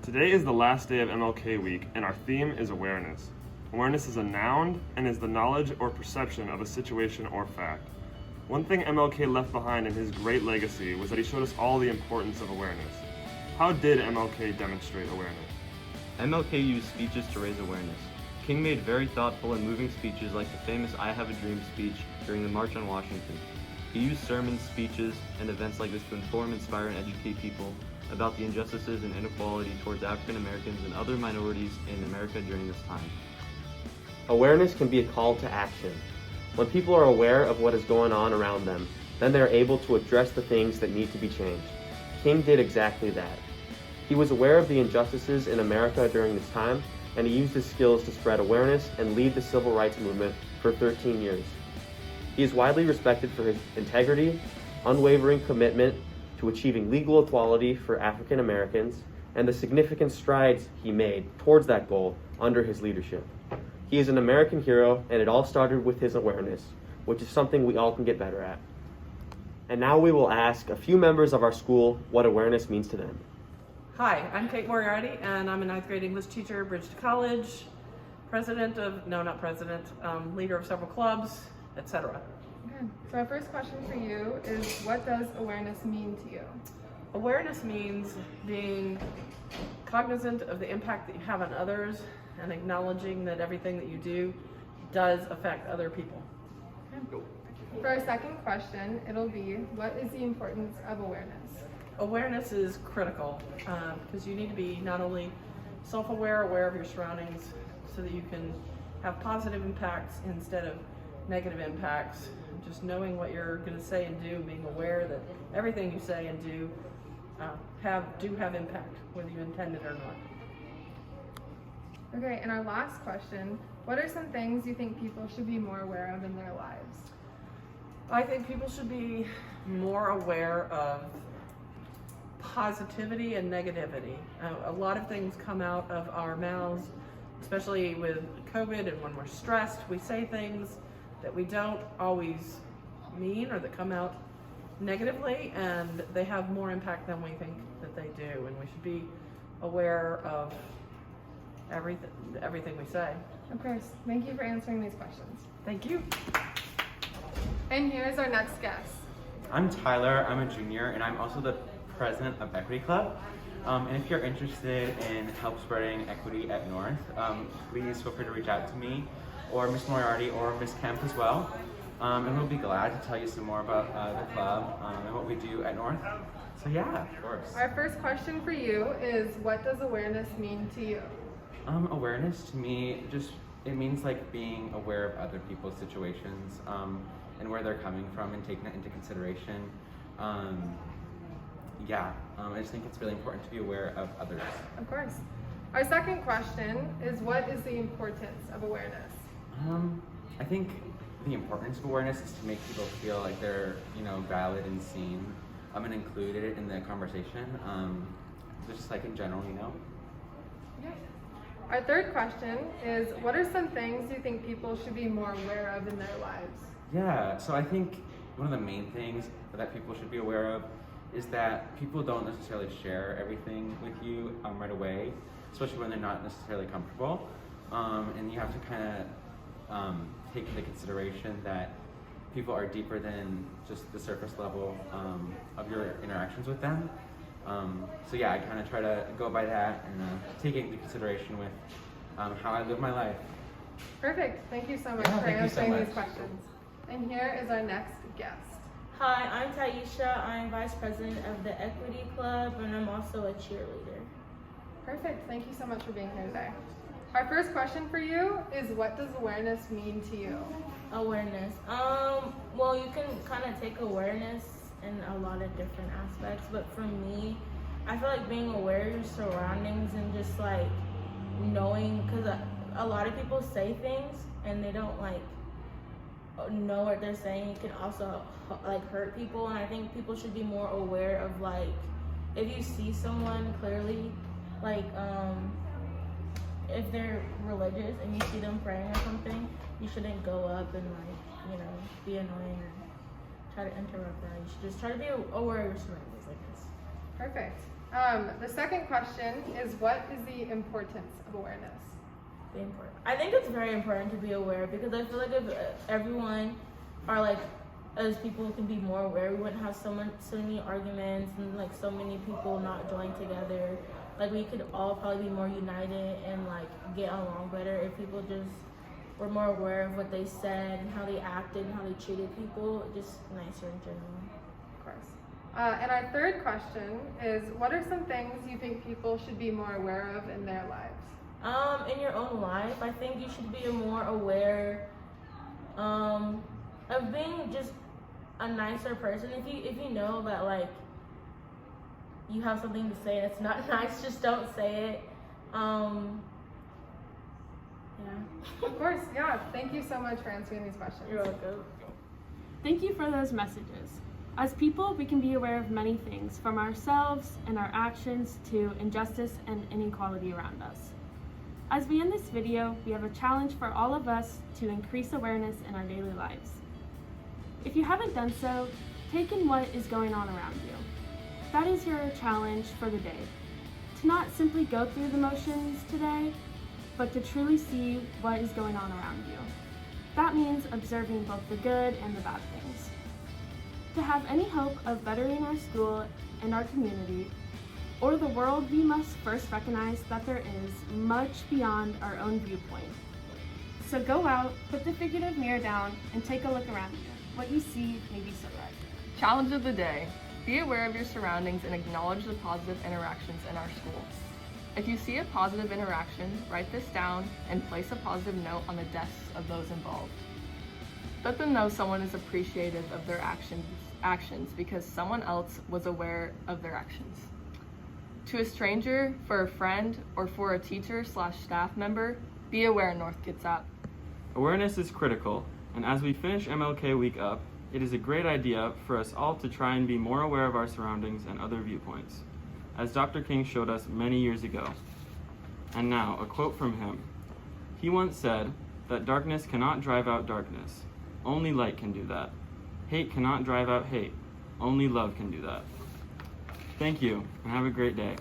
Today is the last day of MLK week, and our theme is awareness. Awareness is a noun and is the knowledge or perception of a situation or fact. One thing MLK left behind in his great legacy was that he showed us all the importance of awareness. How did MLK demonstrate awareness? MLK used speeches to raise awareness. King made very thoughtful and moving speeches like the famous I Have a Dream speech during the March on Washington. He used sermons, speeches, and events like this to inform, inspire, and educate people about the injustices and inequality towards African Americans and other minorities in America during this time. Awareness can be a call to action. When people are aware of what is going on around them, then they are able to address the things that need to be changed. King did exactly that. He was aware of the injustices in America during this time, and he used his skills to spread awareness and lead the civil rights movement for 13 years. He is widely respected for his integrity, unwavering commitment to achieving legal equality for African Americans, and the significant strides he made towards that goal under his leadership. He is an American hero, and it all started with his awareness, which is something we all can get better at. And now we will ask a few members of our school what awareness means to them. Hi, I'm Kate Moriarty, and I'm a 9th grade English teacher, Bridgeton College, leader of several clubs, etc. Okay. So our first question for you is, what does awareness mean to you? Awareness means being cognizant of the impact that you have on others and acknowledging that everything that you do does affect other people. Okay. For our second question, it'll be, what is the importance of awareness? Awareness is critical because you need to be not only self-aware, aware of your surroundings so that you can have positive impacts instead of negative impacts. Just knowing what you're going to say and do, being aware that everything you say and do have impact, whether you intend it or not. Okay, and our last question, what are some things you think people should be more aware of in their lives? I think people should be more aware of positivity and negativity. A lot of things come out of our mouths, especially with COVID, and when we're stressed, we say things that we don't always mean or that come out negatively, and they have more impact than we think that they do, and we should be aware of everything we say. Of course. Thank you for answering these questions. Thank you. And here's our next guest. I'm Tyler, I'm a junior, and I'm also the president of Equity Club. And if you're interested in help spreading equity at North, please feel free to reach out to me, or Miss Moriarty, or Miss Kemp as well. And we'll be glad to tell you some more about the club and what we do at North. So yeah, of course. Our first question for you is, what does awareness mean to you? Awareness to me, it means like being aware of other people's situations and where they're coming from and taking that into consideration. I just think it's really important to be aware of others. Of course. Our second question is, what is the importance of awareness? I think the importance of awareness is to make people feel like they're, valid and seen and included in the conversation. Just like in general, Okay. Our third question is, what are some things you think people should be more aware of in their lives? Yeah, so I think one of the main things that people should be aware of is that people don't necessarily share everything with you right away, especially when they're not necessarily comfortable. And you have to kind of take into consideration that people are deeper than just the surface level of your interactions with them. I kind of try to go by that and take it into consideration with how I live my life. Perfect. Thank you so much for answering these questions. And here is our next guest. Hi, I'm Taisha. I'm Vice President of the Equity Club, and I'm also a cheerleader. Perfect. Thank you so much for being here today. Our first question for you is, what does awareness mean to you? Awareness. Well, you can kind of take awareness in a lot of different aspects, but for me, I feel like being aware of your surroundings and just like knowing, because a lot of people say things and they don't like know what they're saying. It can also like hurt people, and I think people should be more aware of like, if you see someone clearly, like if they're religious and you see them praying or something, you shouldn't go up and be annoying or try to interrupt that. You should just try to be aware of your surroundings, I guess. Perfect. The second question is, what is the importance of awareness? Be important. I think it's very important to be aware because I feel like if everyone are like, as people can be more aware, we wouldn't have so many arguments and like so many people not join together. Like we could all probably be more united and like get along better if people just were more aware of what they said and how they acted and how they treated people. Just nicer in general. Of course. And our third question is, what are some things you think people should be more aware of in their lives? In your own life, I think you should be more aware of being just a nicer person. If you know that like you have something to say and it's not nice, just don't say it. Yeah. Of course, yeah. Thank you so much for answering these questions. You're welcome. Thank you for those messages. As people, we can be aware of many things, from ourselves and our actions to injustice and inequality around us. As we end this video, we have a challenge for all of us to increase awareness in our daily lives. If you haven't done so, take in what is going on around you. That is your challenge for the day. To not simply go through the motions today, but to truly see what is going on around you. That means observing both the good and the bad things. To have any hope of bettering our school and our community, or the world, we must first recognize that there is much beyond our own viewpoint. So go out, put the figurative mirror down, and take a look around you. What you see may be so right. Challenge of the day. Be aware of your surroundings and acknowledge the positive interactions in our school. If you see a positive interaction, write this down and place a positive note on the desks of those involved. Let them know someone is appreciative of their actions because someone else was aware of their actions. To a stranger, for a friend, or for a teacher/staff member, be aware, North Kitsap. Awareness is critical, and as we finish MLK week up, it is a great idea for us all to try and be more aware of our surroundings and other viewpoints, as Dr. King showed us many years ago. And now, a quote from him. He once said that darkness cannot drive out darkness. Only light can do that. Hate cannot drive out hate. Only love can do that. Thank you, and have a great day.